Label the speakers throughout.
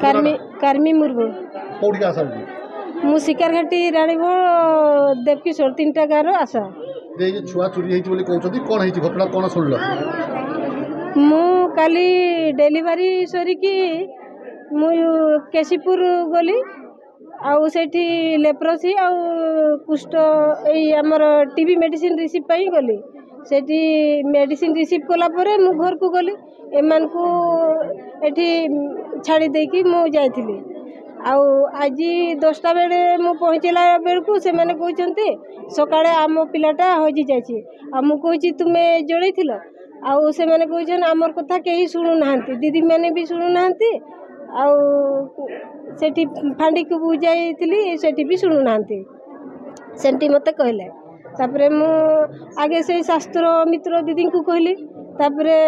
Speaker 1: कार्मी मुर्मू
Speaker 2: कोठी आशा
Speaker 1: मु शिकारघाटी राणीभो देवकिशोर 3टा गाँव आशा
Speaker 2: ये छुआ चोरी होती बोली कहते कौन है घटना कौन शुणल
Speaker 1: मु काली डेलीवरी सरिकी मु केसीपुर गली आउ सेठी लेप्रोसी आउ कुष्ठ एई हमर टीबी मेडिसिन रिसीव पाई गली सेठी मेडिसिन रिसीव कला परे मु घर को गली एमान को एठी छाड़ी देकी मु जाइथिली आउ आज 10टा बेले मु पहुँचला बेलू से मैंने कहते सकाळे आम पिलाटा हजि जाइए आ मु कही तुमे जड़ेल आउ से मैंने कहते आमर कथा कहीं शुणु ना दीदी मैंने भी शुणु ना सेठी फांडी को बुझाई सेठी भी शुणु ना सेमती मत कहले तापरे मु आगे से शास्त्र मित्र दीदी को कहली तापरे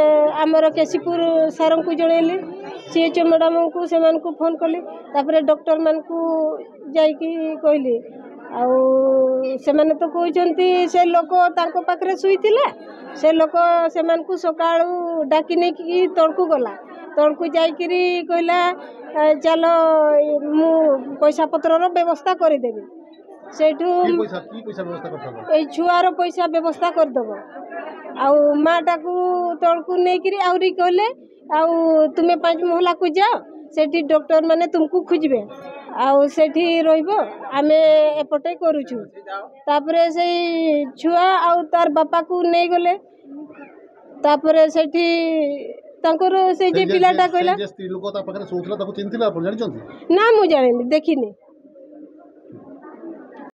Speaker 1: आमर केसीपुर सार को जनइली सीएचओ मैडम को से फोन कली तापरे डॉक्टर मान को जाइकी कहली आउ से माने तो कहते से लोक तांको पाखरे सुईथिला से लोक से को सकाळू डाकी नहीं कि तड़कू गला तड़कू जाइकिरी कहला चलो मु पैसा पत्रर व्यवस्था करदेवी सेठू ए छुआर पैसा व्यवस्था करदेव आउ माटा को तड़कू नहीं आहरी कहले आउ तुम्हें 5 महला को जाओ सेठी डॉक्टर माने तुमको खोजबे आउ सेठी रहिबो आमे एपटे करूछु तापरे से छुआ आउ तार बापा को नहीं गले तापरे सेठी तांकर से जे पिलाटा कहला
Speaker 2: जे स्त्री लोक ता पाखरे सोथला ताको चिन्थिला आपण जानि छथि
Speaker 1: ना मु जानि देखिनी